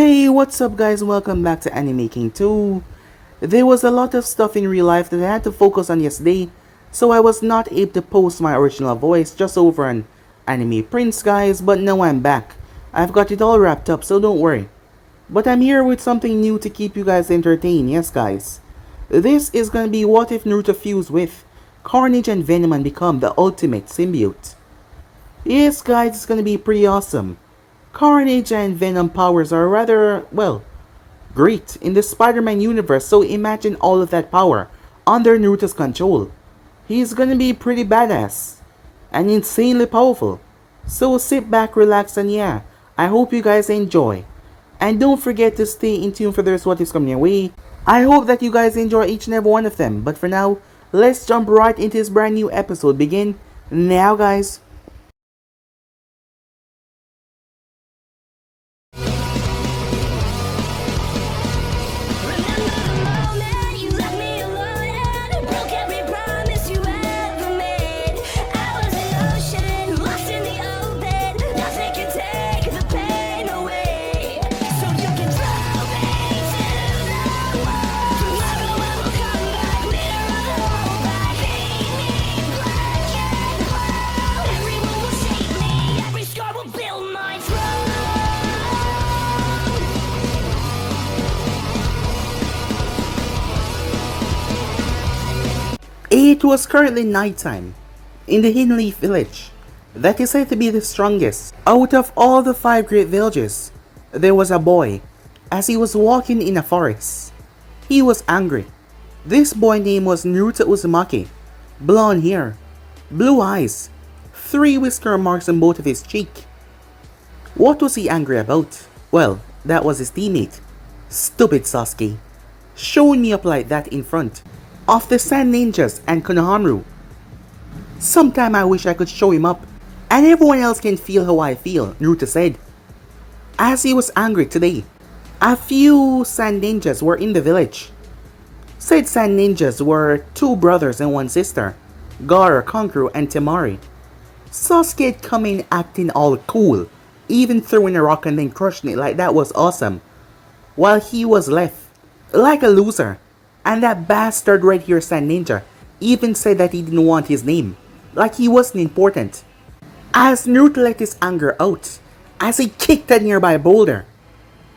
Hey, what's up guys? Welcome back to Anime King 2. There was a lot of stuff in real life that I had to focus on yesterday, so I was not able to post my original voice just over on Anime Prince guys, but now I'm back. I've got it all wrapped up, so don't worry. But I'm here with something new to keep you guys entertained, yes guys. This is gonna be what if Naruto fused with Carnage and Venom and become the ultimate symbiote. Yes guys, it's gonna be pretty awesome. Carnage and Venom powers are rather, well, great in the Spider-Man universe, so imagine all of that power under Naruto's control. He's gonna be pretty badass and insanely powerful. So sit back, relax, and yeah, I hope you guys enjoy. And don't forget to stay in tune for the rest of what is coming your way. I hope that you guys enjoy each and every one of them. But for now, let's jump right into this brand new episode. Begin now, guys. It was currently nighttime in the Hidden Leaf village that is said to be the strongest. Out of all the 5 great villages, there was a boy as he was walking in a forest. He was angry. This boy name was Naruto Uzumaki. Blonde hair, blue eyes, 3 whisker marks on both of his cheek. What was he angry about? Well, that was his teammate. Stupid Sasuke. Showing me up like that in front of the Sand Ninjas and Konohamaru. Sometime I wish I could show him up, and everyone else can feel how I feel, Naruto said. As he was angry today, a few Sand Ninjas were in the village. Said Sand Ninjas were 2 brothers and 1 sister, Gaara, Kankuro, and Temari. Sasuke had come in acting all cool, even throwing a rock and then crushing it like that was awesome, while he was left like a loser. And that bastard right here, Sand Ninja, even said that he didn't want his name, like he wasn't important. As Naruto let his anger out, as he kicked a nearby boulder.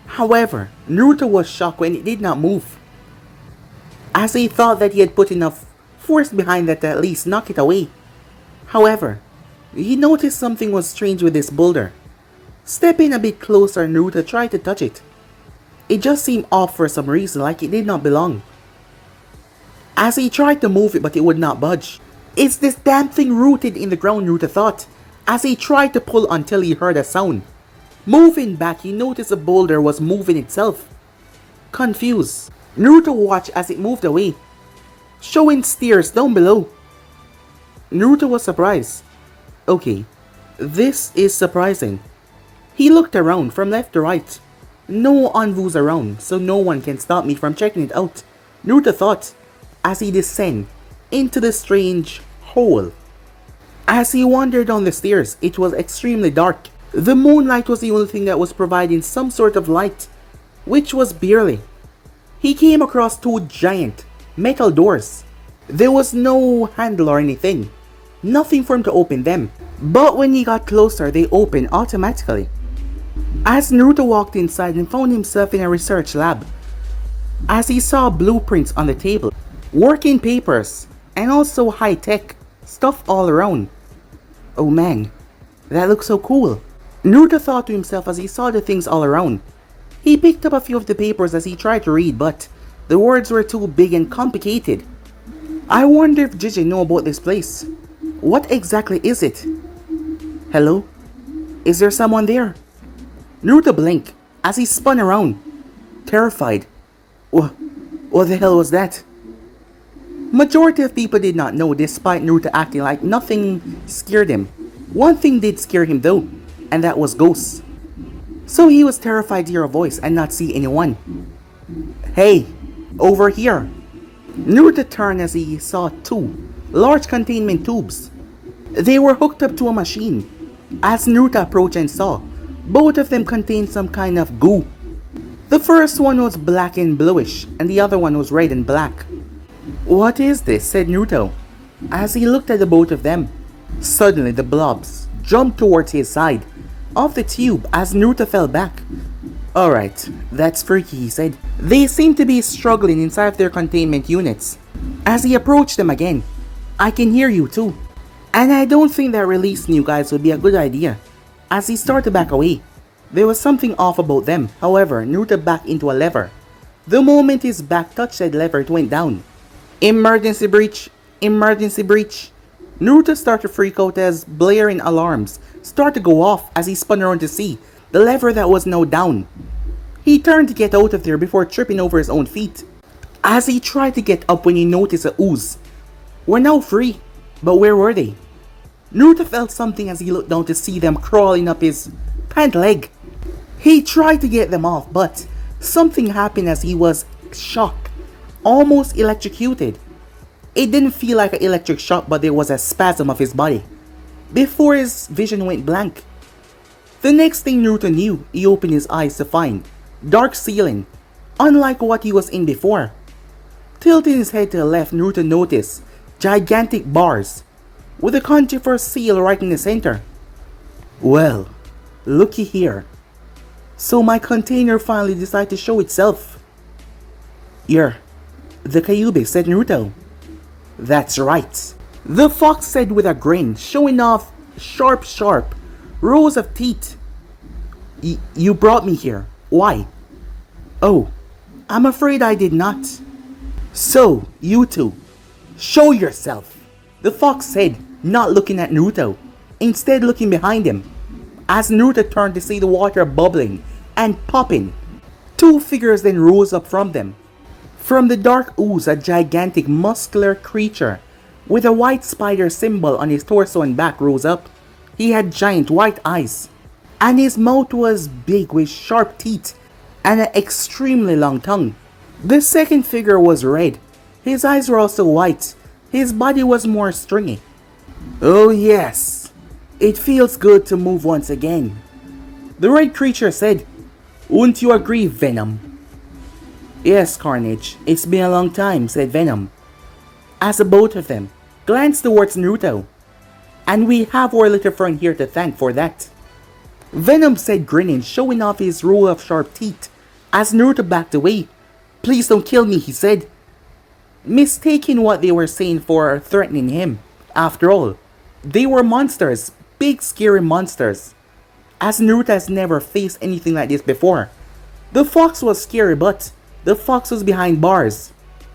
However, Naruto was shocked when it did not move, as he thought that he had put enough force behind that to at least knock it away. However, he noticed something was strange with this boulder. Stepping a bit closer, Naruto tried to touch it. It just seemed off for some reason, like it did not belong. As he tried to move it, but it would not budge. Is this damn thing rooted in the ground, Naruto thought, as he tried to pull until he heard a sound. Moving back, he noticed the boulder was moving itself. Confused, Naruto watched as it moved away, showing stairs down below. Naruto was surprised. Okay, this is surprising. He looked around from left to right. No Anvus around, so no one can stop me from checking it out, Naruto thought, as he descended into the strange hole. As he wandered down the stairs, it was extremely dark. The moonlight was the only thing that was providing some sort of light, which was barely. He came across 2 giant metal doors. There was no handle or anything, nothing for him to open them, but when he got closer, they opened automatically. As Naruto walked inside and found himself in a research lab, as he saw blueprints on the table, working papers, and also high-tech stuff all around. Oh man, that looks so cool, Naruto thought to himself as he saw the things all around. He picked up a few of the papers as he tried to read, but the words were too big and complicated. I wonder if Jiji know about this place. What exactly is it? Hello? Is there someone there? Naruto blinked as he spun around, terrified. What the hell was that? Majority of people did not know, despite Naruto acting like nothing scared him. One thing did scare him though, and that was ghosts. So he was terrified to hear a voice and not see anyone. Hey, over here. Naruto turned as he saw 2 large containment tubes. They were hooked up to a machine. As Naruto approached and saw, both of them contained some kind of goo. The first one was black and bluish, and the other one was red and black. What is this? Said Naruto, as he looked at the both of them. Suddenly the blobs jumped towards his side of the tube as Naruto fell back. Alright, that's freaky, he said. They seem to be struggling inside of their containment units. As he approached them again, I can hear you too. And I don't think that releasing you guys would be a good idea. As he started to back away, there was something off about them. However, Naruto backed into a lever. The moment his back touched that lever, it went down. Emergency breach! Emergency breach! Naruto started to freak out as blaring alarms started to go off as he spun around to see the lever that was now down. He turned to get out of there before tripping over his own feet. As he tried to get up when he noticed the ooze were now free. But where were they? Naruto felt something as he looked down to see them crawling up his pant leg. He tried to get them off, but something happened as he was shocked, almost electrocuted. It didn't feel like an electric shock, but there was a spasm of his body before his vision went blank. The next thing Naruto knew, he opened his eyes to find dark ceiling, unlike what he was in before. Tilting his head to the left, Naruto noticed gigantic bars with a kanji for seal right in the center. Well, looky here. So my container finally decided to show itself. You're the Kyuubi, said Naruto. That's right, the fox said with a grin, showing off sharp rows of teeth. You brought me here. Why? Oh, I'm afraid I did not. So, you two, show yourself, the fox said, not looking at Naruto, instead looking behind him. As Naruto turned to see the water bubbling and popping, two figures then rose up from them. From the dark ooze, a gigantic muscular creature with a white spider symbol on his torso and back rose up. He had giant white eyes, and his mouth was big with sharp teeth and an extremely long tongue. The second figure was red. His eyes were also white. His body was more stringy. Oh yes, it feels good to move once again, the red creature said. Wouldn't you agree, Venom? Yes, Carnage, it's been a long time, said Venom, as the both of them glanced towards Naruto. And we have our little friend here to thank for that, Venom said, grinning, showing off his row of sharp teeth as Naruto backed away. Please don't kill me, he said, mistaking what they were saying for threatening him. After all, they were monsters, big scary monsters, as Naruto has never faced anything like this before. The fox was scary, but the fox was behind bars.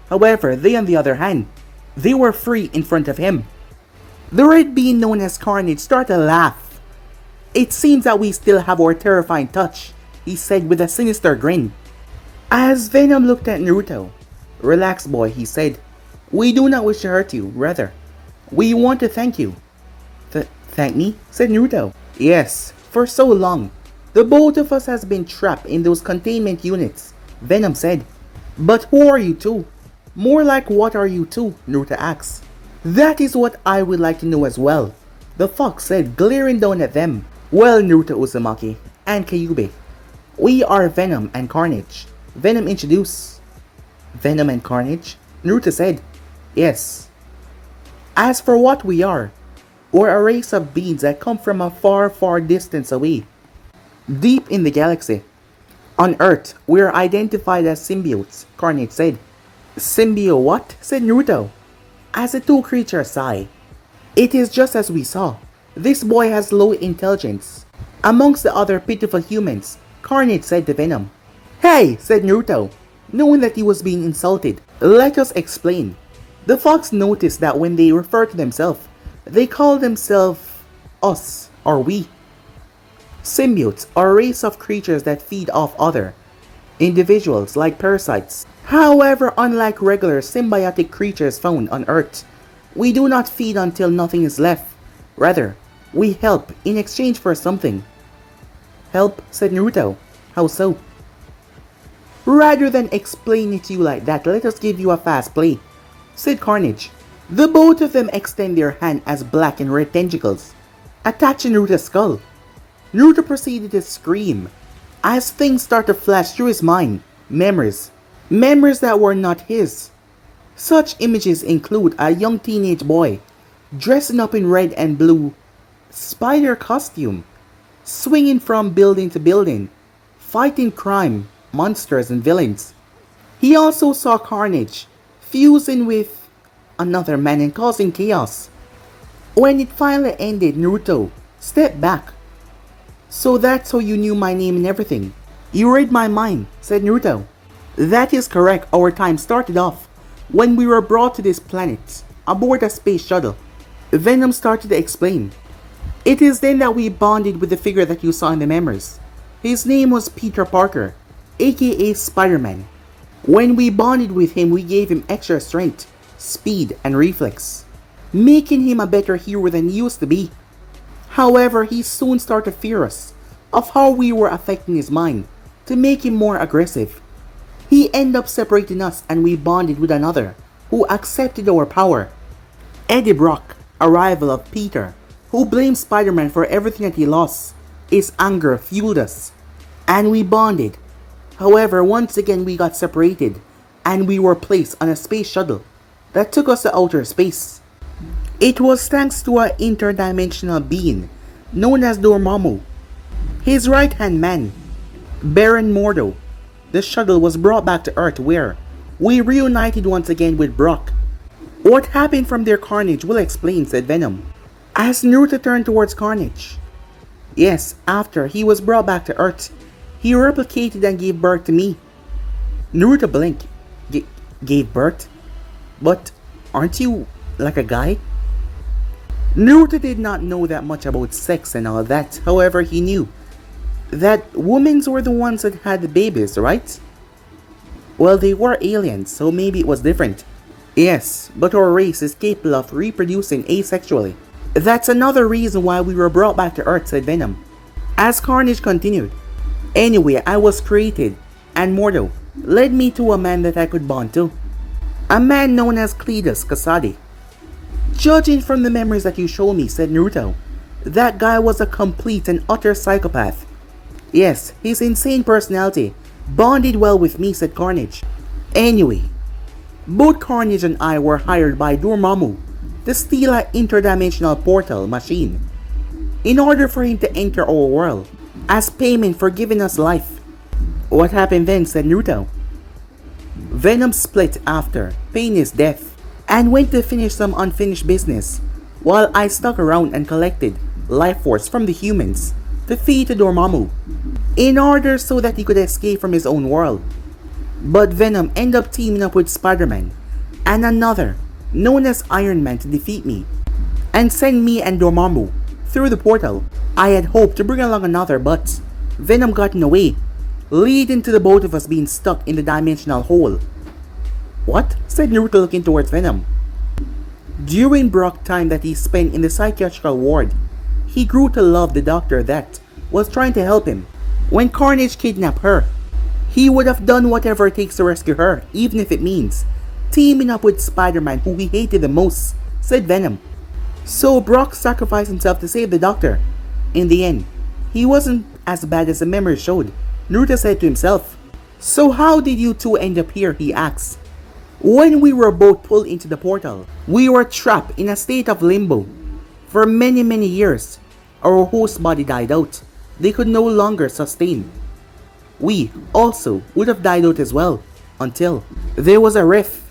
However, they on the other hand, they were free in front of him. The red being known as Carnage started to laugh. It seems that we still have our terrifying touch, he said with a sinister grin. As Venom looked at Naruto, relax boy, he said. We do not wish to hurt you, rather, we want to thank you. Thank me? Said Naruto. Yes, for so long, the both of us has been trapped in those containment units, Venom said. But who are you two? More like what are you two? Naruto asked. That is what I would like to know as well, the fox said, glaring down at them. Well, Naruto Uzumaki and Kyuubi, we are Venom and Carnage, Venom introduced. Venom and Carnage? Naruto said. Yes. As for what we are, we're a race of beings that come from a far distance away, deep in the galaxy. On Earth, we are identified as symbiotes, Carnage said. Symbio what? Said Naruto, as the two creatures sighed. It is just as we saw. This boy has low intelligence. Amongst the other pitiful humans, Carnage said to Venom. Hey, said Naruto, knowing that he was being insulted. Let us explain. The fox noticed that when they refer to themselves, they call themselves us or we. Symbiotes are a race of creatures that feed off other individuals like parasites. However, unlike regular symbiotic creatures found on Earth, we do not feed until nothing is left. Rather, we help in exchange for something. Help, said Naruto. How so? Rather than explain it to you like that, let us give you a fast play, said Carnage. The both of them extend their hand as black and red tentacles attach Naruto's skull. Naruto proceeded to scream as things start to flash through his mind. Memories. Memories that were not his. Such images include a young teenage boy dressing up in red and blue spider costume, swinging from building to building, fighting crime, monsters, and villains. He also saw Carnage fusing with another man and causing chaos. When it finally ended, Naruto stepped back. So that's how you knew my name and everything. You read my mind, said Naruto. That is correct. Our time started off when we were brought to this planet aboard a space shuttle. Venom started to explain. It is then that we bonded with the figure that you saw in the memories. His name was Peter Parker, aka Spider-Man. When we bonded with him, we gave him extra strength, speed, and reflex, making him a better hero than he used to be. However, he soon started to fear us of how we were affecting his mind to make him more aggressive. He ended up separating us and we bonded with another who accepted our power. Eddie Brock, a rival of Peter, who blamed Spider-Man for everything that he lost. His anger fueled us, and we bonded. However, once again we got separated, and we were placed on a space shuttle that took us to outer space. It was thanks to an interdimensional being known as Dormammu, his right-hand man, Baron Mordo. The shuttle was brought back to Earth where we reunited once again with Brock. What happened from their Carnage will explain, said Venom, as Naruto turned towards Carnage. Yes, after he was brought back to Earth, he replicated and gave birth to me. Naruto blinked. Gave birth? But aren't you like a guy? Naruto did not know that much about sex and all that. However, he knew that women were the ones that had the babies, right? Well, they were aliens, so maybe it was different. Yes, but our race is capable of reproducing asexually. That's another reason why we were brought back to Earth, said Venom, as Carnage continued. Anyway, I was created, and Mordo led me to a man that I could bond to. A man known as Cletus Kasadi. Judging from the memories that you showed me, said Naruto, that guy was a complete and utter psychopath. Yes, his insane personality bonded well with me, said Carnage. Anyway, both Carnage and I were hired by Dormammu to steal an interdimensional portal machine in order for him to enter our world as payment for giving us life. What happened then, said Naruto. Venom split after paying his death and went to finish some unfinished business, while I stuck around and collected life force from the humans to feed to Dormammu in order so that he could escape from his own world. But Venom ended up teaming up with Spider-Man and another known as Iron Man to defeat me and send me and Dormammu through the portal. I had hoped to bring along another, but Venom got in the way, leading to the both of us being stuck in the dimensional hole. What? Said Naruto, looking towards Venom. During Brock's time that he spent in the psychiatrical ward, he grew to love the doctor that was trying to help him. When Carnage kidnapped her, he would have done whatever it takes to rescue her, even if it means teaming up with Spider-Man, who he hated the most, said Venom. So Brock sacrificed himself to save the doctor. In the end, he wasn't as bad as the memory showed, Naruto said to himself. So how did you two end up here, he asked. When we were both pulled into the portal, we were trapped in a state of limbo. For many years, our host body died out. They could no longer sustain. We also would have died out as well, until there was a rift,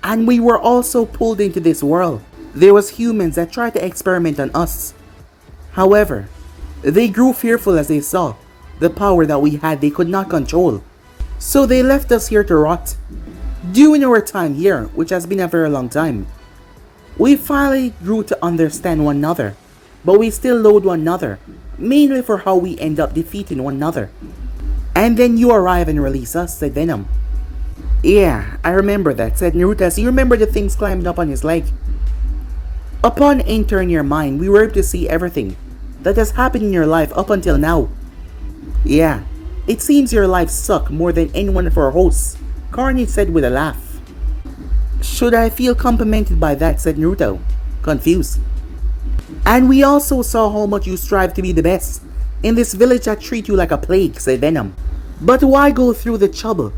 and we were also pulled into this world. There was humans that tried to experiment on us. However, they grew fearful as they saw the power that we had they could not control. So they left us here to rot. During our time here, which has been a very long time, we finally grew to understand one another, but we still loathe one another, mainly for how we end up defeating one another. And then you arrive and release us, said Venom. Yeah, I remember that, said Naruto as he remembered the things climbed up on his leg. Upon entering your mind, we were able to see everything that has happened in your life up until now. Yeah, it seems your life sucked more than any one of our hosts, Carnage said with a laugh. Should I feel complimented by that, said Naruto, confused. And we also saw how much you strive to be the best, in this village that treat you like a plague, said Venom. But why go through the trouble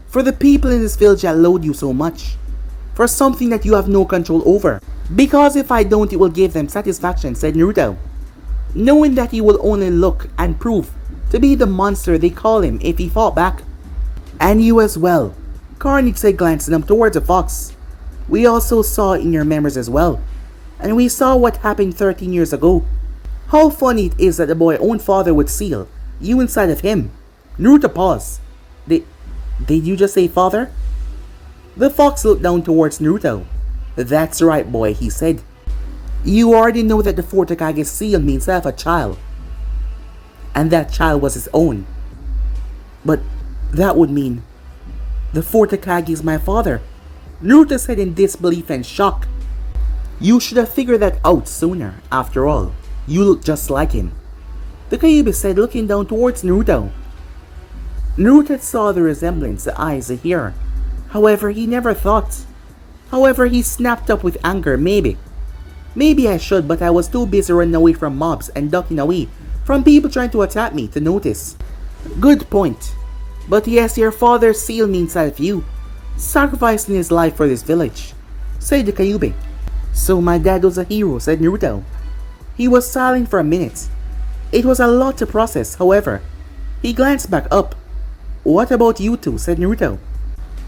for the people in this village that loathe you so much? For something that you have no control over. Because if I don't, it will give them satisfaction, said Naruto. Knowing that he will only look and prove to be the monster they call him if he fought back. And you as well, Carnage said, glancing up towards the fox. We also saw it in your memories as well. And we saw what happened 13 years ago. How funny it is that the boy's own father would seal you inside of him. Naruto paused. Did you just say father? The fox looked down towards Naruto. That's right, boy, he said. You already know that the fourth Hokage sealed me inside of a child. And that child was his own. But that would mean the fourth Hokage is my father. Naruto said in disbelief and shock. You should have figured that out sooner. After all, you look just like him. The Kyuubi said, looking down towards Naruto. Naruto saw the resemblance, the eyes, the hair. However, he never thought. However, he snapped up with anger. Maybe I should, but I was too busy running away from mobs and ducking away from people trying to attack me to notice. Good point. But yes, your father sealed me inside of you, sacrificing his life for this village, said the Kyuubi. So my dad was a hero, said Naruto. He was silent for a minute. It was a lot to process, however. He glanced back up. What about you two, said Naruto.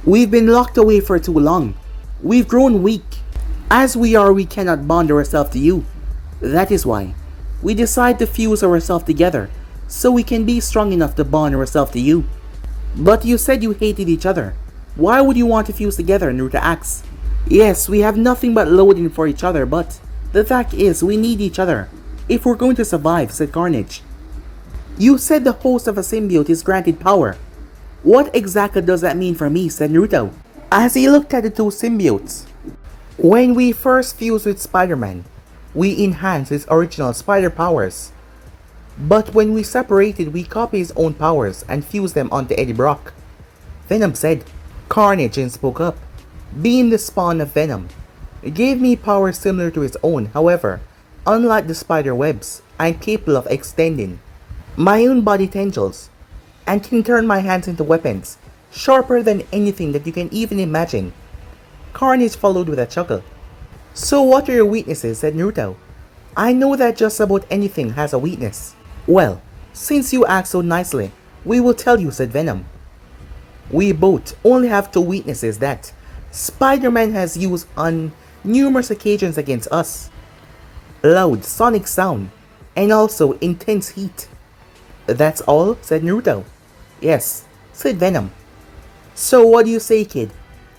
We've been locked away for too long. We've grown weak. As we are, we cannot bond ourselves to you. That is why we decide to fuse ourselves together, so we can be strong enough to bond ourselves to you. But you said you hated each other. Why would you want to fuse together, Naruto asked. Yes, we have nothing but loathing for each other, but the fact is we need each other if we're going to survive, said Carnage. You said the host of a symbiote is granted power. What exactly does that mean for me, said Naruto, as he looked at the two symbiotes. When we first fused with Spider-Man, we enhanced his original spider powers. But when we separated, we copied his own powers and fused them onto Eddie Brock. Venom said. Carnage then spoke up. Being the spawn of Venom, it gave me powers similar to his own. However, unlike the spider webs, I'm capable of extending my own body tendrils and can turn my hands into weapons sharper than anything that you can even imagine. Carnage followed with a chuckle. So what are your weaknesses, said Naruto. I know that just about anything has a weakness. Well, since you act so nicely, we will tell you, said Venom. We both only have two weaknesses that Spider-Man has used on numerous occasions against us. Loud sonic sound and also intense heat. That's all, said Naruto. Yes, said Venom. So what do you say, kid?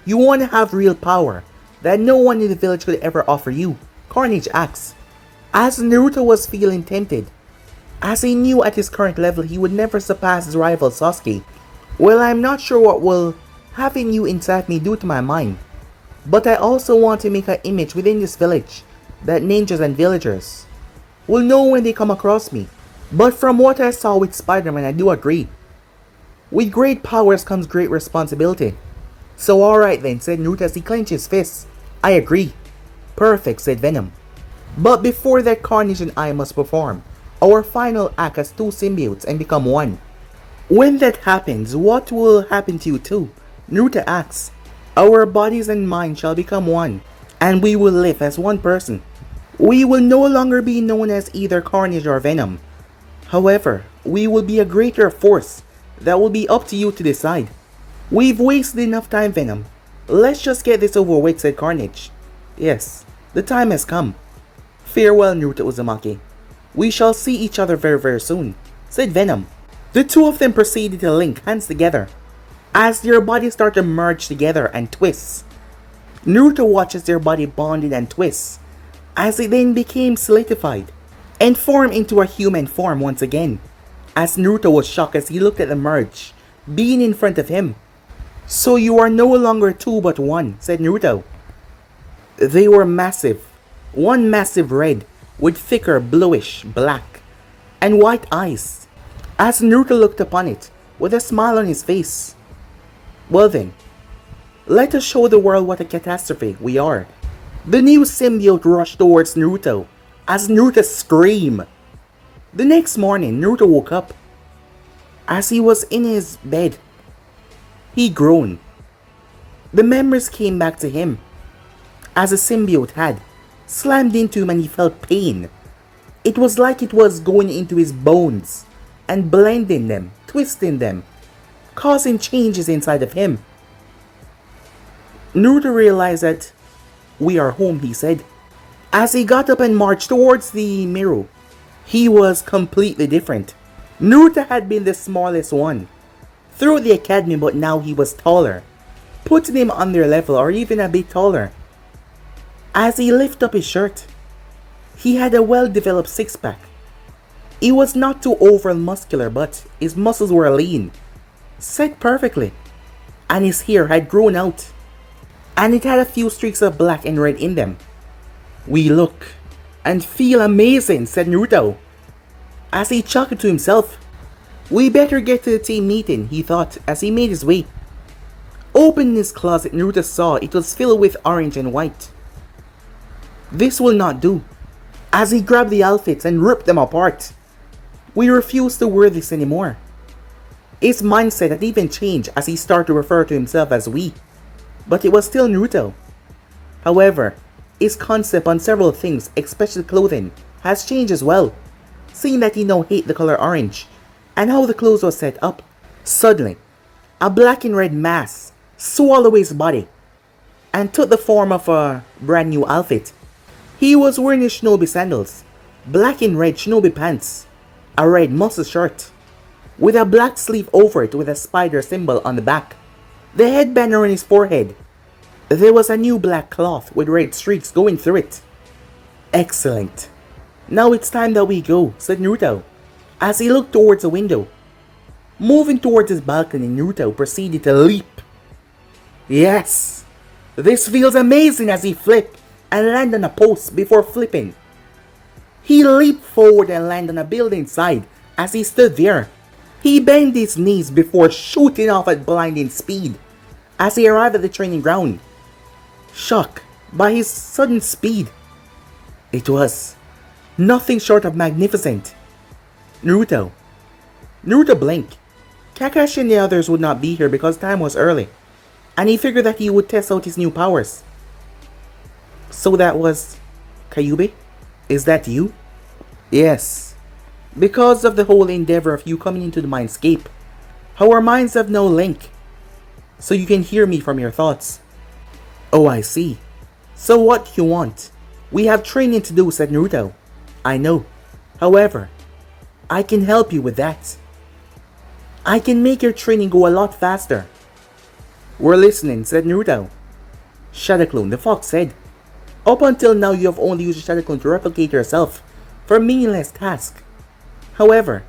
You want to have real power that no one in the village could ever offer you? Carnage asked. As Naruto was feeling tempted, as he knew at his current level he would never surpass his rival Sasuke. Well, I'm not sure what will having you inside me do to my mind, but I also want to make an image within this village that ninjas and villagers will know when they come across me. But from what I saw with Spider-Man, I do agree. With great powers comes great responsibility. So alright then, said Naruto as he clenched his fists. I agree. Perfect, said Venom. But before that, Carnage and I must perform our final act as two symbiotes and become one. When that happens, what will happen to you too? Naruto asks. Our bodies and minds shall become one, and we will live as one person. We will no longer be known as either Carnage or Venom. However, we will be a greater force that will be up to you to decide. We've wasted enough time, Venom. Let's just get this over with, said Carnage. Yes, the time has come. Farewell, Naruto Uzumaki. We shall see each other very, very soon, said Venom. The two of them proceeded to link hands together as their bodies start to merge together and twist. Naruto watches their body bonded and twist as it then became solidified and formed into a human form once again. As Naruto was shocked as he looked at the merge being in front of him. So you are no longer two but one, said Naruto. They were massive. One massive red with thicker bluish black and white eyes. As Naruto looked upon it with a smile on his face. Well then, let us show the world what a catastrophe we are. The new symbiote rushed towards Naruto as Naruto screamed. The next morning, Naruto woke up. As he was in his bed, he groaned. The memories came back to him, as a symbiote had slammed into him and he felt pain. It was like it was going into his bones and blending them, twisting them, causing changes inside of him. Naruto realized that we are home, he said. As he got up and marched towards the mirror, he was completely different. Naruto had been the smallest one through the academy, but now he was taller, putting him on their level or even a bit taller. As he lifted up his shirt, he had a well-developed six-pack. He was not too overly muscular, but his muscles were lean, set perfectly, and his hair had grown out, and it had a few streaks of black and red in them. "We look and feel amazing," said Naruto, as he chuckled to himself. "We better get to the team meeting," he thought as he made his way. Opening his closet, Naruto saw it was filled with orange and white. This will not do, as he grabbed the outfits and ripped them apart. We refuse to wear this anymore. His mindset had even changed as he started to refer to himself as we, but it was still Naruto. However, his concept on several things, especially clothing, has changed as well, seeing that he now hates the color orange and how the clothes were set up. Suddenly, a black and red mass swallowed his body and took the form of a brand new outfit. He was wearing his shinobi sandals, black and red shinobi pants, a red muscle shirt, with a black sleeve over it with a spider symbol on the back, the headband around his forehead. There was a new black cloth with red streaks going through it. "Excellent. Now it's time that we go," said Naruto, as he looked towards the window. Moving towards his balcony, Naruto proceeded to leap. Yes! This feels amazing, as he flipped and landed on a post before flipping. He leaped forward and landed on a building side as he stood there. He bent his knees before shooting off at blinding speed as he arrived at the training ground, shocked by his sudden speed. It was nothing short of magnificent. Naruto blinked. Kakashi and the others would not be here because time was early, and he figured that he would test out his new powers. "So that was Kyuubi? Is that you?" "Yes. Because of the whole endeavor of you coming into the mindscape, our minds have no link, so you can hear me from your thoughts." "Oh, I see. So what do you want?" "We have training to do," said Naruto. "I know. However, I can help you with that. I can make your training go a lot faster." "We're listening," said Naruto. "Shadow Clone," the fox said. "Up until now you have only used Shadow Clone to replicate yourself for meaningless tasks. However,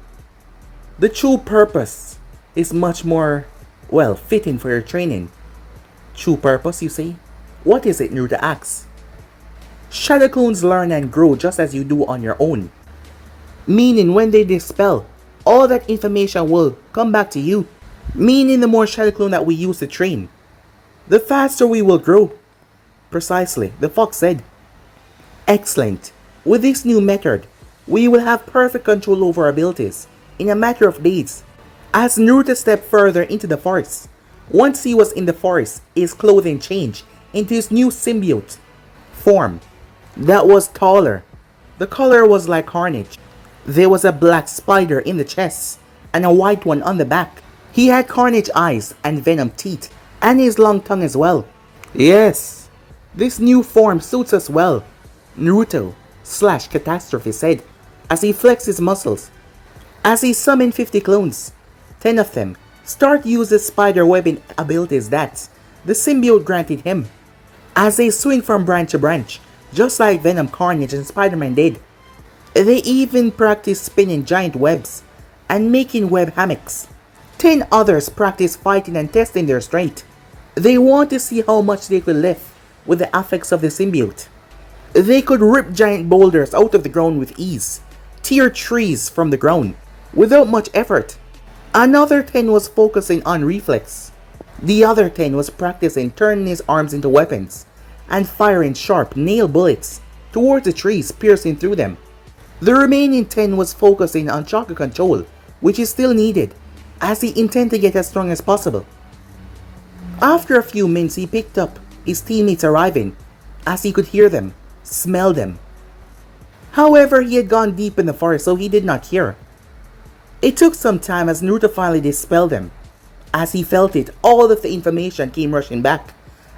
the true purpose is much more, well, fitting for your training." "True purpose, you say? What is it?" Naruto asks. "Shadow Clones learn and grow just as you do on your own. Meaning when they dispel, all that information will come back to you. Meaning the more Shadow Clone that we use to train, the faster we will grow." "Precisely," the fox said. "Excellent. With this new method, we will have perfect control over our abilities in a matter of days." As Naruto stepped further into the forest, once he was in the forest, his clothing changed into his new symbiote form that was taller. The color was like Carnage. There was a black spider in the chest and a white one on the back. He had Carnage eyes and Venom teeth and his long tongue as well. "Yes, this new form suits us well," Naruto/Catastrophe said as he flexed his muscles. As he summoned 50 clones, 10 of them start use the spider webbing abilities that the symbiote granted him. As they swing from branch to branch, just like Venom, Carnage, and Spider-Man did. They even practice spinning giant webs and making web hammocks. 10 others practice fighting and testing their strength. They want to see how much they could lift with the effects of the symbiote. They could rip giant boulders out of the ground with ease, tear trees from the ground without much effort. Another 10 was focusing on reflex. The other 10 was practicing turning his arms into weapons and firing sharp nail bullets towards the trees, piercing through them. The remaining 10 was focusing on chakra control, which is still needed, as he intended to get as strong as possible. After a few minutes, he picked up his teammates arriving, as he could hear them, smell them. However, he had gone deep in the forest, so he did not hear. It took some time as Naruto finally dispelled them. As he felt it, all of the information came rushing back,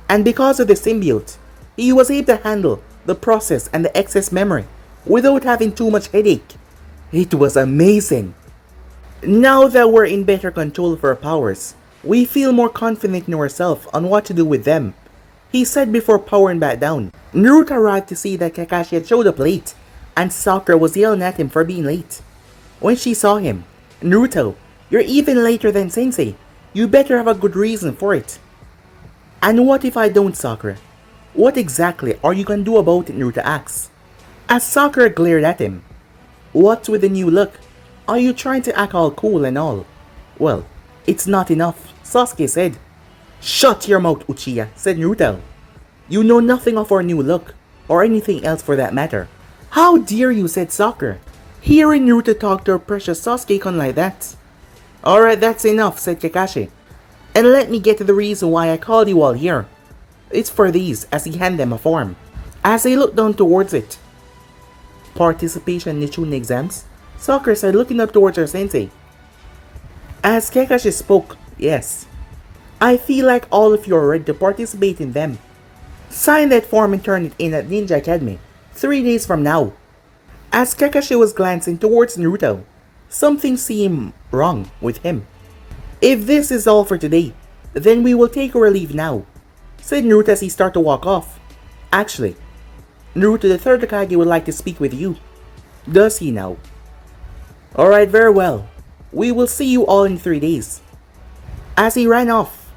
and because of the symbiote, he was able to handle the process and the excess memory without having too much headache. It was amazing. Now that we're in better control of our powers, we feel more confident in ourselves on what to do with them, he said before powering back down. Naruto arrived to see that Kakashi had showed up late, and Sakura was yelling at him for being late. When she saw him, "Naruto, you're even later than Sensei. You better have a good reason for it." "And what if I don't, Sakura? What exactly are you gonna do about it?" Naruto asks. As Sakura glared at him. "What's with the new look? Are you trying to act all cool and all?" "Well, it's not enough," Sasuke said. "Shut your mouth, Uchiha," said Naruto. "You know nothing of our new look, or anything else for that matter." "How dare you," said Sakura, hearing Naruto talk to her precious Sasuke-kun like that. "Alright, that's enough," said Kakashi. "And let me get to the reason why I called you all here. It's for these," as he handed them a form. As he looked down towards it. "Participation in the Chunin exams?" Sakura said, looking up towards her sensei. As Kakashi spoke, "Yes. I feel like all of you are ready to participate in them. Sign that form and turn it in at Ninja Academy 3 days from now." As Kakashi was glancing towards Naruto, something seemed wrong with him. "If this is all for today, then we will take our leave now," said Naruto as he started to walk off. "Actually, Naruto, the third Hokage would like to speak with you." "Does he now?" "Alright, very well. We will see you all in 3 days." As he ran off,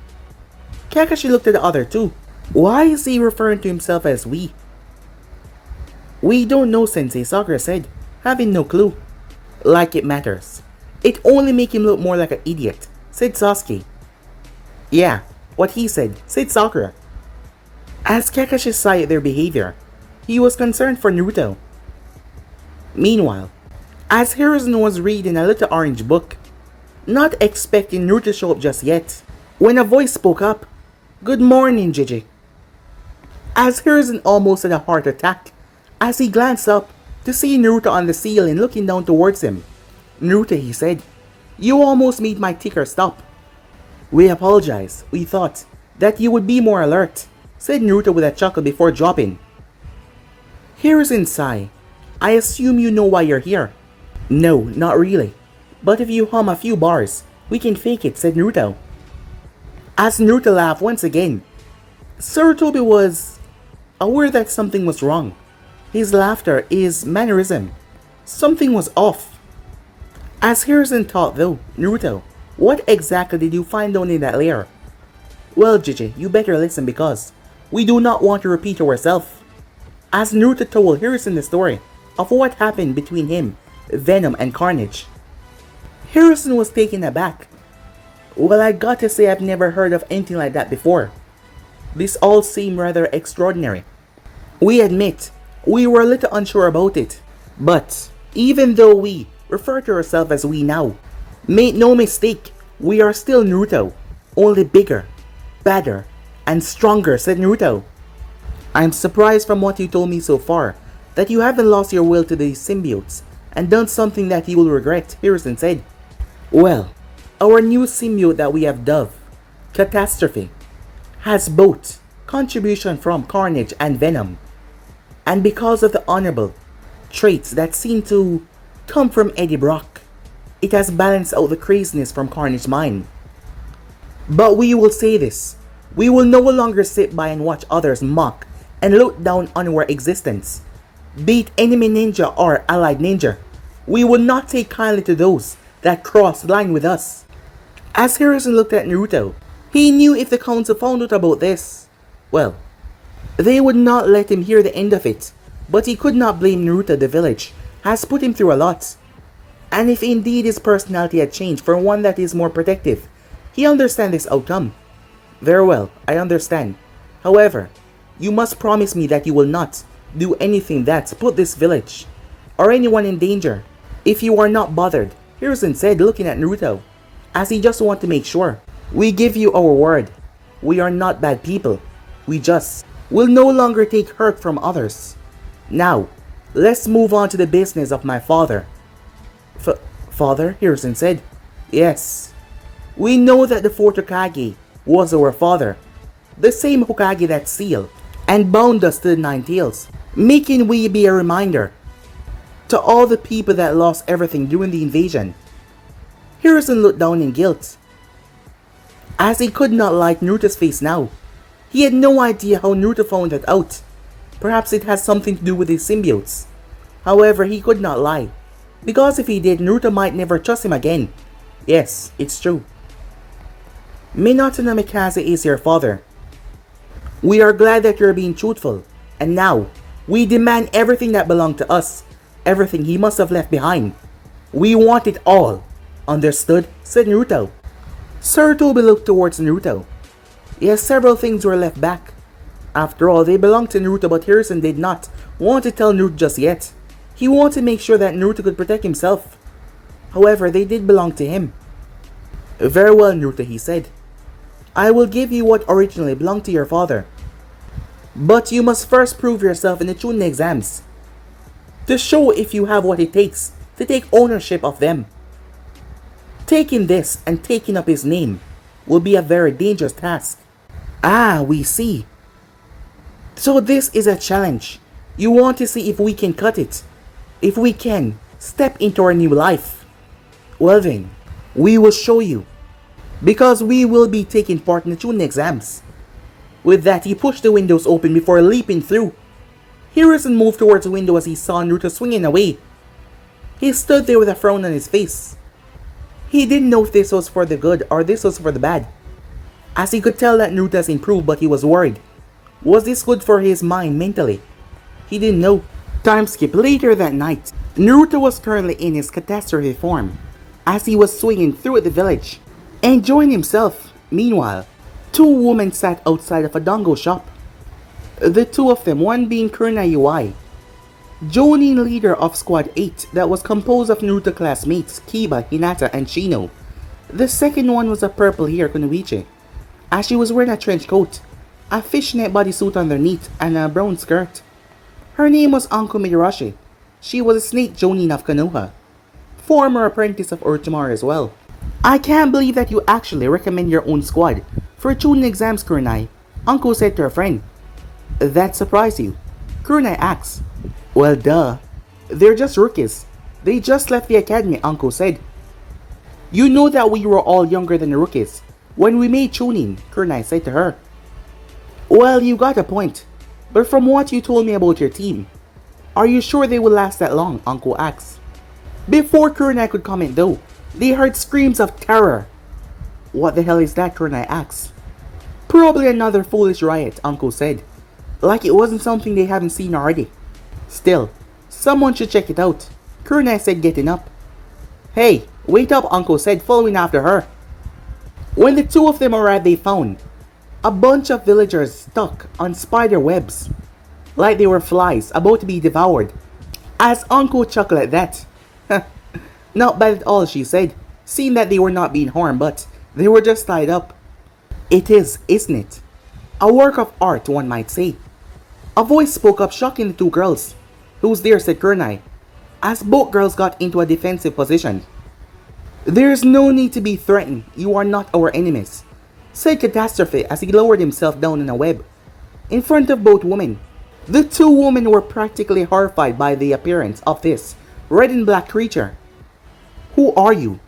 Kakashi looked at the other two. Why is he referring to himself as we? "We don't know, Sensei," Sakura said, having no clue. "Like it matters. It only make him look more like an idiot," said Sasuke. "Yeah, what he said," said Sakura. As Kakashi sighed their behavior, he was concerned for Naruto. Meanwhile, as Hiruzen was reading a little orange book, not expecting Naruto to show up just yet, when a voice spoke up. "Good morning, Gigi." As Hiruzen almost had a heart attack, as he glanced up to see Naruto on the ceiling looking down towards him. "Naruto," he said, "you almost made my ticker stop." "We apologize. We thought that you would be more alert," said Naruto with a chuckle before dropping. Hiruzen sighed. "I assume you know why you're here." "No, not really. But if you hum a few bars, we can fake it," said Naruto. As Naruto laughed once again, Sarutobi was aware that something was wrong. His laughter, his mannerism, something was off. As Hiruzen thought though, "Naruto, what exactly did you find down in that lair?" "Well, Gigi, you better listen because we do not want to repeat ourselves." As Naruto told Hiruzen the story of what happened between him, Venom, and Carnage. Hiruzen was taken aback. "Well, I got to say I've never heard of anything like that before. This all seemed rather extraordinary. We admit, we were a little unsure about it. But, even though we refer to ourselves as we now, make no mistake, we are still Naruto, only bigger, badder, and stronger," said Naruto. "I'm surprised from what you told me so far, that you haven't lost your will to these symbiotes, and done something that you will regret," Hiruzen said. "Well, our new symbiote that we have dubbed, Catastrophe, has both contribution from Carnage and Venom. And because of the honorable traits that seem to come from Eddie Brock, it has balanced out the craziness from Carnage's mind. But we will say this, we will no longer sit by and watch others mock and look down on our existence, be it enemy ninja or allied ninja. We will not take kindly to those that cross the line with us." As Hiruzen looked at Naruto, he knew if the council found out about this, well, they would not let him hear the end of it. But he could not blame Naruto. The village has put him through a lot. And if indeed his personality had changed for one that is more protective, he understands this outcome. "Very well, I understand. However, you must promise me that you will not do anything that put this village or anyone in danger. If you are not bothered, Hiruzen said, looking at Naruto, as he just wanted to make sure. We give you our word. We are not bad people. We just will no longer take hurt from others. Now, let's move on to the business of my father. Father? Hiruzen said. Yes. We know that the fourth Hokage was our father. The same Hokage that sealed and bound us to the Nine Tails, making we be a reminder to all the people that lost everything during the invasion. Hiruzen looked down in guilt, as he could not like Naruto's face now. He had no idea how Naruto found that out. Perhaps it has something to do with his symbiotes. However, he could not lie, because if he did, Naruto might never trust him again. Yes, it's true. Minato no Mikaze is your father. We are glad that you're being truthful, and now, we demand everything that belonged to us, everything he must have left behind. We want it all. Understood? Said Naruto. Sarutobi looked towards Naruto. Yes, several things were left back. After all, they belonged to Naruto, but Hiruzen did not want to tell Naruto just yet. He wanted to make sure that Naruto could protect himself. However, they did belong to him. Very well, Naruto, he said. I will give you what originally belonged to your father. But you must first prove yourself in the Chunin exams, to show if you have what it takes to take ownership of them. Taking this and taking up his name will be a very dangerous task. Ah, we see. So this is a challenge. You want to see if we can cut it. If we can step into our new life. Well then, we will show you. Because we will be taking part in the Chunin exams. With that, he pushed the windows open before leaping through. Hiruzen moved towards the window as he saw Naruto swinging away. He stood there with a frown on his face. He didn't know if this was for the good or this was for the bad, as he could tell that Naruto has improved, but he was worried. Was this good for his mind mentally? He didn't know. Time skip. Later that night, Naruto was currently in his Catastrophe form, as he was swinging through the village, enjoying himself. Meanwhile, two women sat outside of a dango shop. The two of them, one being Kurna UI, Jonin, leader of Squad 8 that was composed of Naruto classmates Kiba, Hinata, and Shino. The second one was a purple-haired Kunoichi, as she was wearing a trench coat, a fishnet bodysuit underneath, and a brown skirt. Her name was Anko Midarashi. She was a snake Jonin of Konoha, former apprentice of Orochimaru as well. I can't believe that you actually recommend your own squad for Chunin exams, Kurenai, Anko said to her friend. That surprised you? Kurenai asked. Well, duh. They're just rookies. They just left the academy, Anko said. You know that we were all younger than the rookies when we made Chunin, Kurenai said to her. Well, you got a point. But from what you told me about your team, are you sure they will last that long, Anko asked. Before Kurenai could comment though, they heard screams of terror. What the hell is that, Kurenai asked. Probably another foolish riot, Anko said. Like it wasn't something they haven't seen already. Still, someone should check it out, Kurenai said, getting up. Hey, wait up, Anko said, following after her. When the two of them arrived, they found a bunch of villagers stuck on spider webs, like they were flies about to be devoured. As Anko chuckled at that. Not bad at all, she said, seeing that they were not being harmed, but they were just tied up. It is, isn't it? A work of art, one might say. A voice spoke up, shocking the two girls. Who's there, said Kurenai, as both girls got into a defensive position. There's no need to be threatened. You are not our enemies, said Catastrophe as he lowered himself down in a web in front of both women. The two women were practically horrified by the appearance of this red and black creature. Who are you?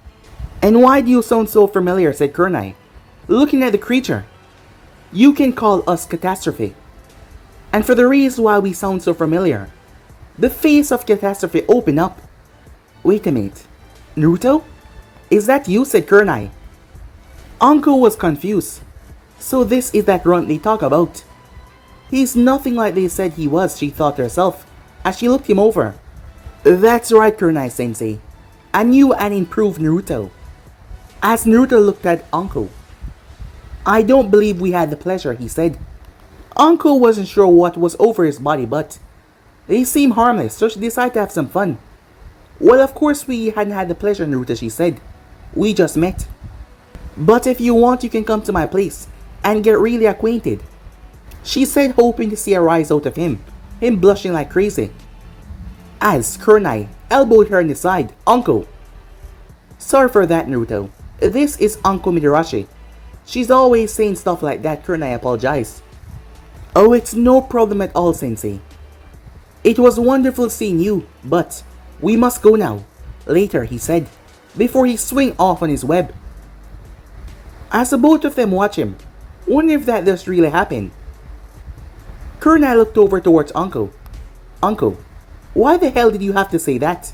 And why do you sound so familiar, said Kurenai, looking at the creature. You can call us Catastrophe. And for the reason why we sound so familiar, the face of Catastrophe opened up. Wait a minute. Naruto? Is that you, said Kurenai. Anko was confused. So this is that runt they talk about. He's nothing like they said he was, she thought to herself, as she looked him over. That's right, Kurenai-sensei. A new and improved Naruto. As Naruto looked at Anko. I don't believe we had the pleasure, he said. Anko wasn't sure what was over his body, but They seem harmless, so she decided to have some fun. Well, of course we hadn't had the pleasure, Naruto, she said. We just met. But if you want, you can come to my place and get really acquainted, she said, hoping to see a rise out of him blushing like crazy. As Carnage elbowed her in the side, Uncle. Sorry for that, Naruto. This is Uncle Midarashi. She's always saying stuff like that, Carnage apologized. Oh, it's no problem at all, Sensei. It was wonderful seeing you, but we must go now. Later, he said, before he swung off on his web. As the both of them watch him, wonder if that does really happen. Carnage looked over towards Uncle. Uncle, why the hell did you have to say that?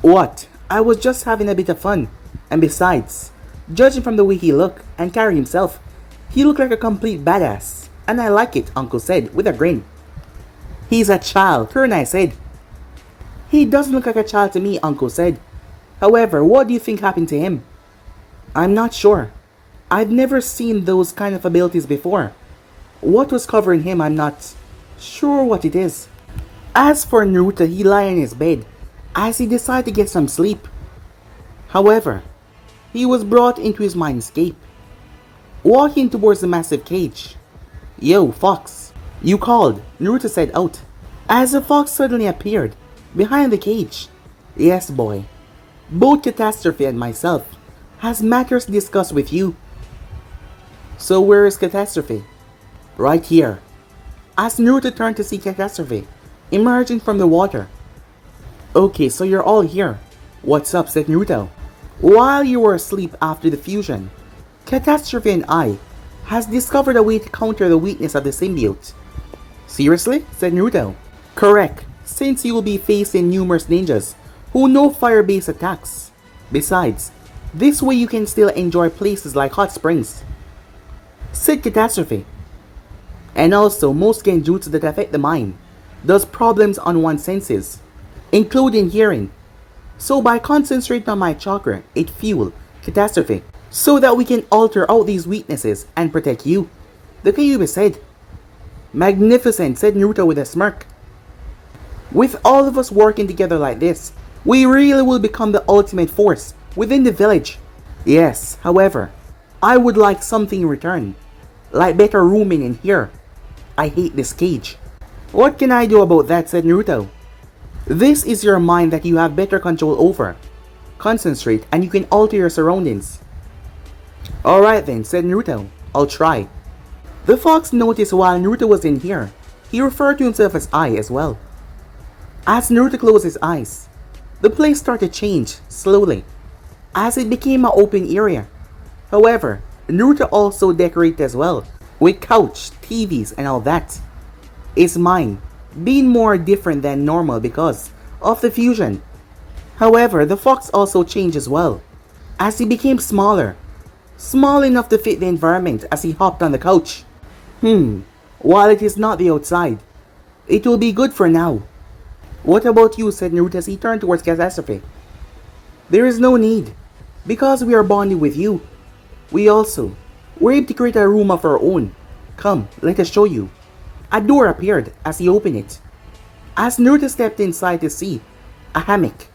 What? I was just having a bit of fun. And besides, judging from the way he looked and carried himself, he looked like a complete badass. And I like it, Uncle said with a grin. He's a child, Carnage said. He doesn't look like a child to me, Uncle said. However, what do you think happened to him? I'm not sure. I've never seen those kind of abilities before. What was covering him, I'm not sure what it is. As for Naruto, he lay in his bed as he decided to get some sleep. However, he was brought into his mindscape, walking towards the massive cage. Yo, Fox, you called, Naruto said out, as the fox suddenly appeared behind the cage. Yes, boy. Both Catastrophe and myself has matters to discuss with you. So where is Catastrophe? Right here. As Naruto turned to see Catastrophe emerging from the water. Okay, so you're all here. What's up, said Naruto. While you were asleep after the fusion, Catastrophe and I has discovered a way to counter the weakness of the symbiote. Seriously? Said Naruto. Correct, since you will be facing numerous ninjas who know fire-based attacks. Besides, this way you can still enjoy places like hot springs, said Catastrophe. And also, most genjutsu that affect the mind does problems on one's senses, including hearing. So by concentrating on my chakra, it fuels Catastrophe, so that we can alter out these weaknesses and protect you, the Kyuubi said. Magnificent, said Naruto with a smirk. With all of us working together like this, we really will become the ultimate force within the village. Yes, however, I would like something in return, like better rooming in here. I hate this cage. What can I do about that, said Naruto. This is your mind that you have better control over. Concentrate and you can alter your surroundings. Alright then, said Naruto. I'll try. The fox noticed while Naruto was in here, he referred to himself as I as well. As Naruto closed his eyes, the place started to change slowly, as it became an open area. However, Naruto also decorated as well, with couch, TVs and all that. His mind being more different than normal because of the fusion. However, the fox also changed as well, as he became smaller. Small enough to fit the environment as he hopped on the couch. While it is not the outside, it will be good for now. What about you, said Naruto as he turned towards Catastrophe. There is no need, because we are bonding with you. We also were able to create a room of our own. Come, let us show you. A door appeared as he opened it, as Naruto stepped inside to see a hammock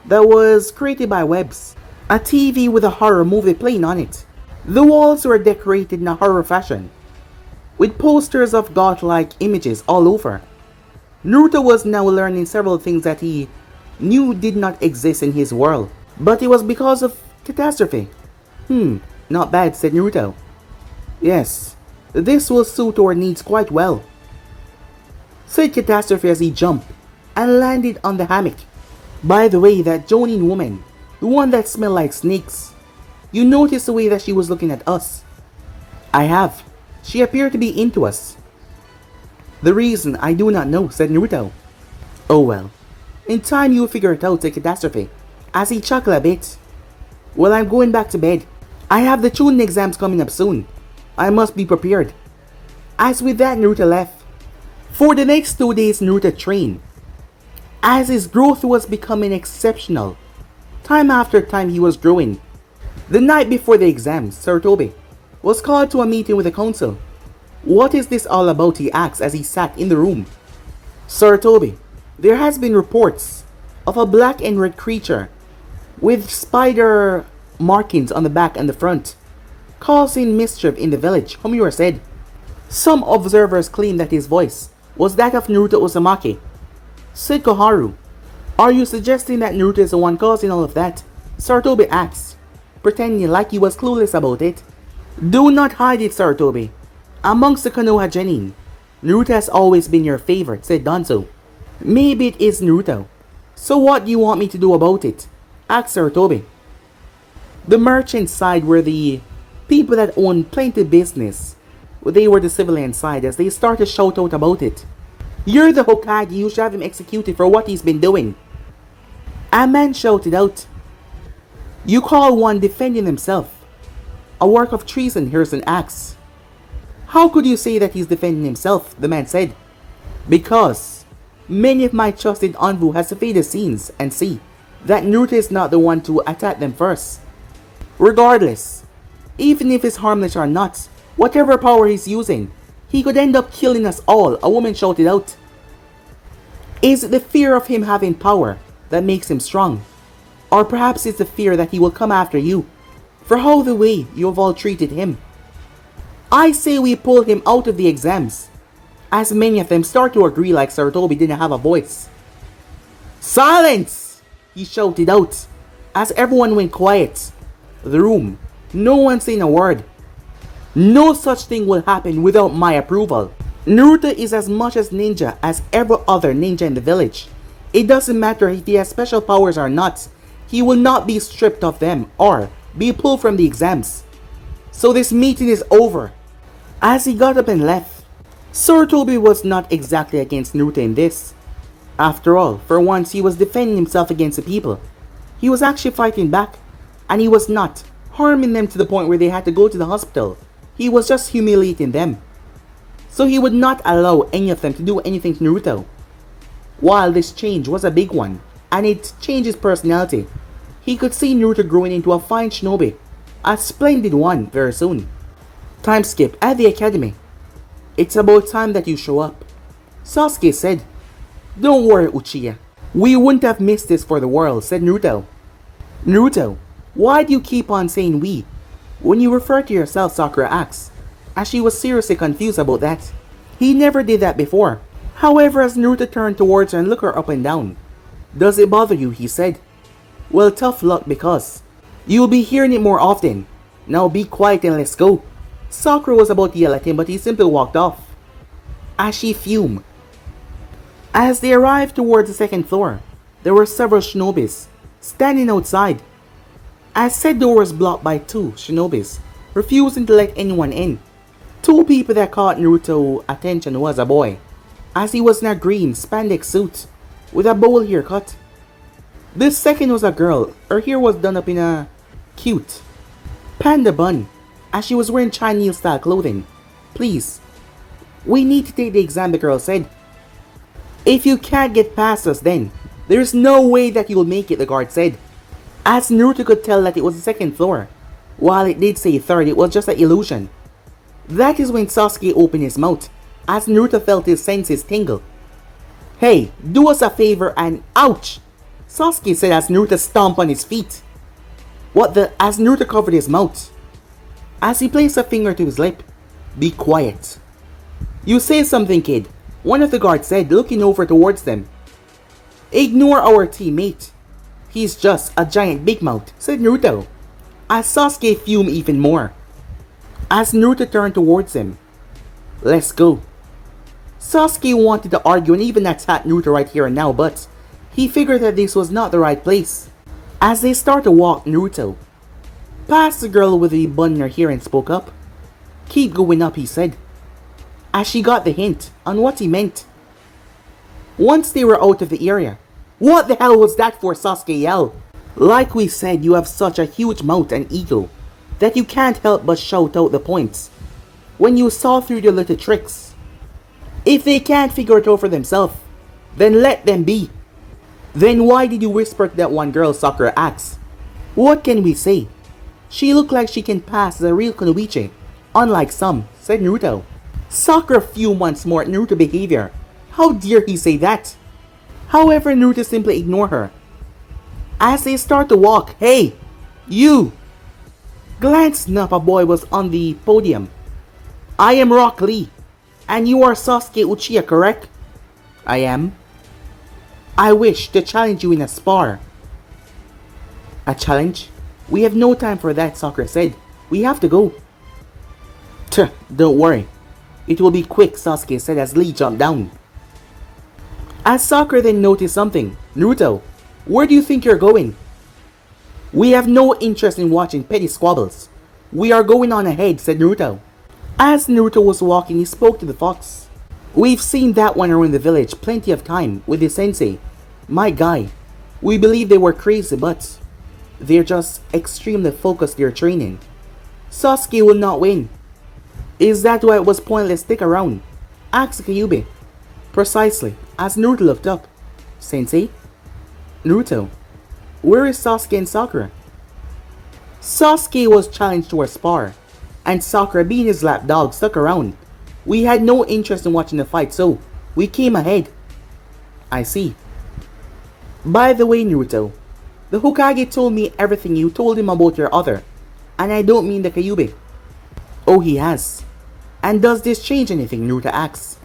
that was created by webs, a TV with a horror movie playing on it. The walls were decorated in a horror fashion, with posters of godlike images all over. Naruto was now learning several things that he knew did not exist in his world, but it was because of Catastrophe. Not bad, said Naruto. Yes, this will suit our needs quite well, said Catastrophe as he jumped and landed on the hammock. By the way, that Jonin woman, the one that smelled like snakes, you noticed the way that she was looking at us? I have. She appeared to be into us. The reason I do not know, said Naruto. Oh well, in time you'll figure it out, said Catastrophe, as he chuckled a bit. Well, I'm going back to bed. I have the tuning exams coming up soon. I must be prepared. As with that, Naruto left. For the next 2 days, Naruto trained, as his growth was becoming exceptional. Time after time he was growing. The night before the exams, Sarutobi was called to a meeting with the council. What is this all about, he asked as he sat in the room. Sir Toby, there has been reports of a black and red creature with spider markings on the back and the front, causing mischief in the village, Homura said. Some observers claim that his voice was that of Naruto Uzumaki. Said Koharu, are you suggesting that Naruto is the one causing all of that? Sarutobi asked, pretending like he was clueless about it. Do not hide it, Sarutobi. Amongst the Konoha genin, Naruto has always been your favorite, said Danzo. Maybe it is Naruto. So what do you want me to do about it? Asked Sarutobi. The merchant side were the people that owned plenty business. They were the civilian side as they started to shout out about it. You're the Hokage, you should have him executed for what he's been doing. A man shouted out. You call one defending himself a work of treason, Harrison asked. How could you say that he's defending himself? The man said. Because many of my trusted Anbu has surveyed the scenes and see that Naruto is not the one to attack them first. Regardless, even if he's harmless or not, whatever power he's using, he could end up killing us all, a woman shouted out. Is it the fear of him having power that makes him strong? Or perhaps it's the fear that he will come after you for how the way you have all treated him. I say we pull him out of the exams, as many of them start to agree like Sarutobi didn't have a voice. Silence! He shouted out, as everyone went quiet. The room, no one saying a word. No such thing will happen without my approval. Naruto is as much a ninja as every other ninja in the village. It doesn't matter if he has special powers or not. He will not be stripped of them or be pulled from the exams. So this meeting is over. As he got up and left, Sarutobi was not exactly against Naruto in this. After all, for once he was defending himself against the people. He was actually fighting back, and he was not harming them to the point where they had to go to the hospital. He was just humiliating them. So he would not allow any of them to do anything to Naruto. While this change was a big one, and it changed his personality, he could see Naruto growing into a fine shinobi, a splendid one very soon. Time skip at the academy. It's about time that you show up, Sasuke said. Don't worry, Uchiha. We wouldn't have missed this for the world, said Naruto. Naruto, why do you keep on saying we when you refer to yourself, Sakura asked, as she was seriously confused about that. He never did that before. However, as Naruto turned towards her and looked her up and down. Does it bother you? He said. Well, tough luck because you'll be hearing it more often. Now be quiet and let's go. Sakura was about to yell at him, but he simply walked off. As she fumed. As they arrived towards the second floor, there were several shinobis standing outside. As said door was blocked by two shinobis, refusing to let anyone in. Two people that caught Naruto's attention was a boy, as he was in a green spandex suit with a bowl haircut. The second was a girl. Her hair was done up in a cute panda bun, as she was wearing Chinese style clothing. Please, we need to take the exam, the girl said. If you can't get past us then, there's no way that you'll make it, the guard said. As Naruto could tell that it was the second floor. While it did say third, it was just an illusion. That is when Sasuke opened his mouth, as Naruto felt his senses tingle. Hey, do us a favor and ouch! Sasuke said as Naruto stomped on his feet. What the? As Naruto covered his mouth. As he placed a finger to his lip. Be quiet. You say something, kid, one of the guards said, looking over towards them. Ignore our teammate. He's just a giant big mouth, said Naruto, as Sasuke fumed even more. As Naruto turned towards him. Let's go. Sasuke wanted to argue and even attack Naruto right here and now, but he figured that this was not the right place. As they start to walk, Naruto passed the girl with the bun in her hair and spoke up. Keep going up, he said, as she got the hint on what he meant. Once they were out of the area. What the hell was that for? Sasuke yelled. Like we said, you have such a huge mouth and ego that you can't help but shout out the points when you saw through their little tricks. If they can't figure it out for themselves, then let them be. Then why did you whisper to that one girl? Sakura asked. What can we say? She looked like she can pass as a real Kunoichi, unlike some, said Naruto. Sakura fumed once more at Naruto's behavior. How dare he say that? However, Naruto simply ignored her. As they start to walk, hey, you! Glancing up, a boy was on the podium. I am Rock Lee, and you are Sasuke Uchiha, correct? I am. I wish to challenge you in a spar. A challenge? We have no time for that, Sakura said. We have to go. Don't worry. It will be quick, Sasuke said as Lee jumped down. As Sakura then noticed something. Naruto, where do you think you're going? We have no interest in watching petty squabbles. We are going on ahead, said Naruto. As Naruto was walking, he spoke to the fox. We've seen that one around the village plenty of time with his sensei. My guy, we believe they were crazy, but they're just extremely focused their training. Sasuke will not win. Is that why it was pointless stick around? Asked Kyuubi. Precisely, as Naruto looked up. Sensei? Naruto, where is Sasuke and Sakura? Sasuke was challenged to a spar, and Sakura, being his lapdog, stuck around. We had no interest in watching the fight, so we came ahead. I see. By the way, Naruto, the Hokage told me everything you told him about your other, and I don't mean the Kyuubi. Oh, he has. And does this change anything, Naruto asks.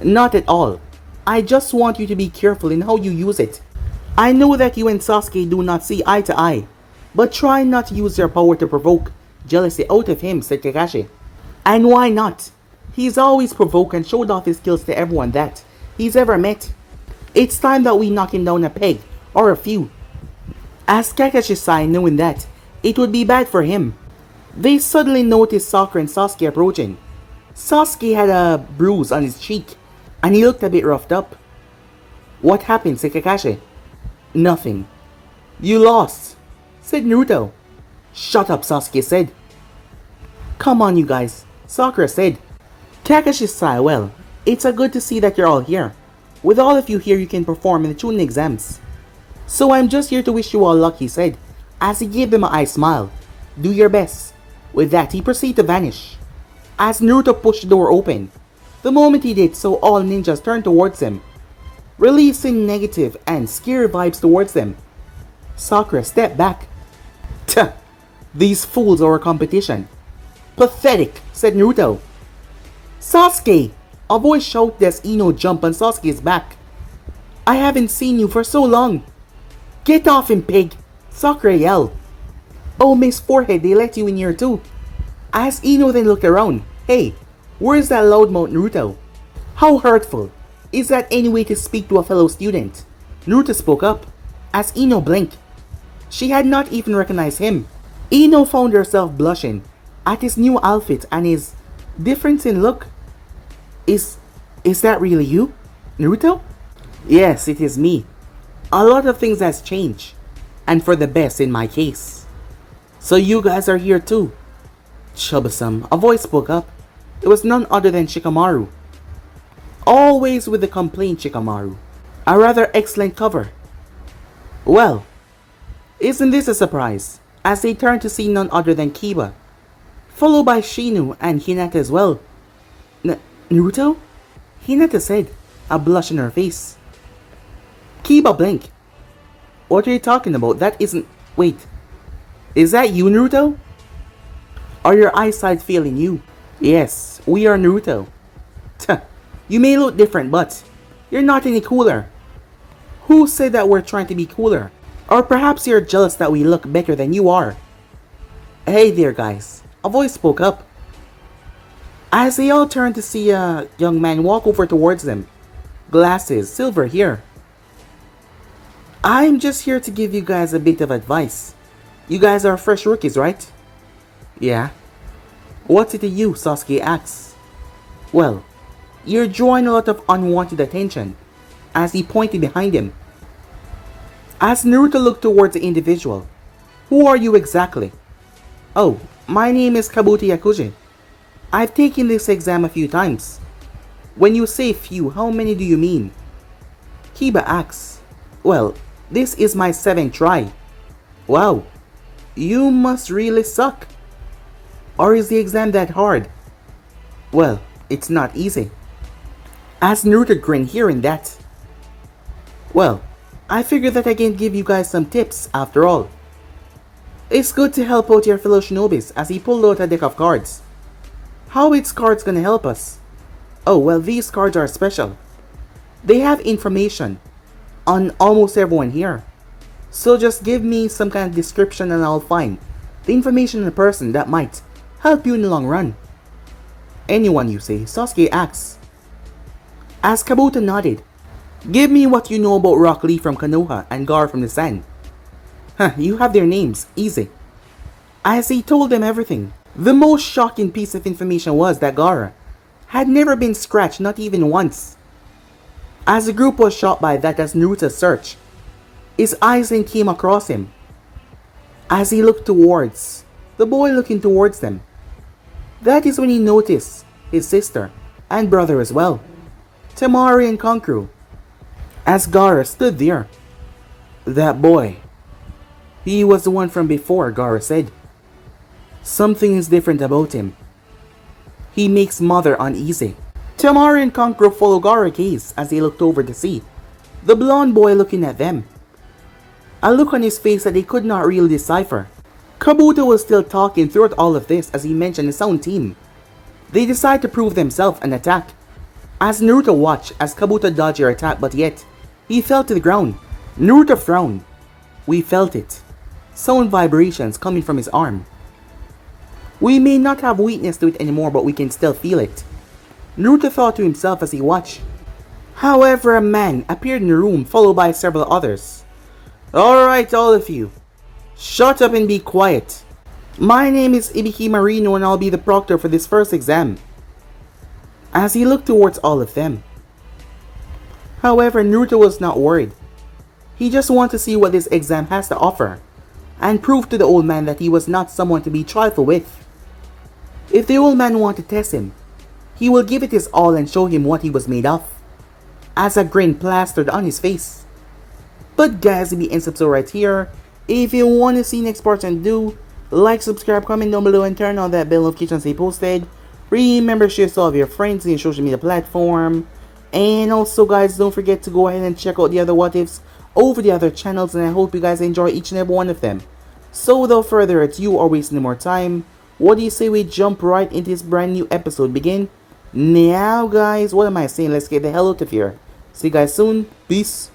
Not at all. I just want you to be careful in how you use it. I know that you and Sasuke do not see eye to eye, but try not to use your power to provoke jealousy out of him, said Kakashi. And why not? He's always provoked and showed off his skills to everyone that he's ever met. It's time that we knock him down a peg, or a few. As Kakashi sighed, knowing that it would be bad for him. They suddenly noticed Sakura and Sasuke approaching. Sasuke had a bruise on his cheek, and he looked a bit roughed up. What happened, said Kakashi. Nothing. You lost, said Naruto. Shut up, Sasuke said. Come on, you guys, Sakura said. Kakashi sighed. Well, it's a good to see that you're all here. With all of you here, you can perform in the Chunin exams. So I'm just here to wish you all luck, he said, as he gave them an eye smile. Do your best. With that, he proceeded to vanish. As Naruto pushed the door open, the moment he did so, all ninjas turned towards him, releasing negative and scary vibes towards them. Sakura stepped back. Tuh, these fools are a competition. Pathetic, said Naruto. Sasuke! A voice shouted as Ino jumped on Sasuke's back. I haven't seen you for so long. Get off him, pig! Sakura yelled. Oh, Miss Forehead, they let you in here too. As Ino then looked around. Hey, where's that loudmouth Naruto? How hurtful. Is that any way to speak to a fellow student? Naruto spoke up. As Ino blinked, she had not even recognized him. Ino found herself blushing at his new outfit and his difference in look. Is that really you, Naruto? Yes, it is me. A lot of things has changed, and for the best in my case. So you guys are here too. Troublesome, a voice spoke up. It was none other than Shikamaru. Always with the complaint, Shikamaru. A rather excellent cover. Well, isn't this a surprise? As they turned to see none other than Kiba, followed by Shinu and Hinata as well. Naruto? Hinata said, a blush on her face. Kiba blinked. What are you talking about? That isn't... Wait. Is that you, Naruto? Are your eyesight failing you? Yes, we are Naruto. Tuh, you may look different, but you're not any cooler. Who said that we're trying to be cooler? Or perhaps you're jealous that we look better than you are. Hey there, guys. A voice spoke up. As they all turned to see a young man walk over towards them. Glasses, silver hair. I'm just here to give you guys a bit of advice. You guys are fresh rookies, right? Yeah. What's it to you, Sasuke asks. Well, you're drawing a lot of unwanted attention, as he pointed behind him. As Naruto looked towards the individual, who are you exactly? Oh, my name is Kabuto Yakuji. I've taken this exam a few times. When you say few, how many do you mean? Kiba asks. Well, this is my 7th try. Wow, you must really suck. Or is the exam that hard? Well, it's not easy. As Naruto grinned hearing that. Well, I figured that I can give you guys some tips after all. It's good to help out your fellow shinobis, as he pulled out a deck of cards. How is cards gonna help us? Oh, well, these cards are special. They have information on almost everyone here. So just give me some kind of description and I'll find the information on the person that might help you in the long run. Anyone, you say? Sasuke asks. As Kabuto nodded. Give me what you know about Rock Lee from Konoha and Gar from the Sand. Huh, you have their names. Easy. As he told them everything, the most shocking piece of information was that Gaara had never been scratched, not even once. As the group was shocked by that as Naruto searched, his eyes then came across him. As he looked towards, the boy looking towards them. That is when he noticed his sister and brother as well, Temari and Kankuro. As Gaara stood there. That boy. He was the one from before, Gaara said. Something is different about him. He makes mother uneasy. Temari and Kankuro followed Gaara's gaze as he looked over to see the blonde boy looking at them. A look on his face that they could not really decipher. Kabuto was still talking throughout all of this as he mentioned his own team. They decide to prove themselves and attack. As Naruto watched as Kabuto dodged their attack, but yet he fell to the ground. Naruto frowned. We felt it. Sound vibrations coming from his arm. We may not have witness to it anymore, but we can still feel it. Naruto thought to himself as he watched. However, a man appeared in the room followed by several others. Alright, all of you. Shut up and be quiet. My name is Ibiki Marino and I'll be the proctor for this first exam. As he looked towards all of them. However, Naruto was not worried. He just wanted to see what this exam has to offer and prove to the old man that he was not someone to be trifled with. If the old man wanted to test him, he will give it his all and show him what he was made of. As a grin plastered on his face. But guys, if you end up right here. If you want to see next part and do, like, subscribe, comment down below and turn on that bell notification to stay posted. Remember, share to all of your friends in your social media platform. And also guys, don't forget to go ahead and check out the other what ifs over the other channels, and I hope you guys enjoy each and every one of them. So without further ado or wasting no more time, what do you say we jump right into this brand new episode? Begin now guys. What am I saying? Let's get the hell out of here. See you guys soon. Peace.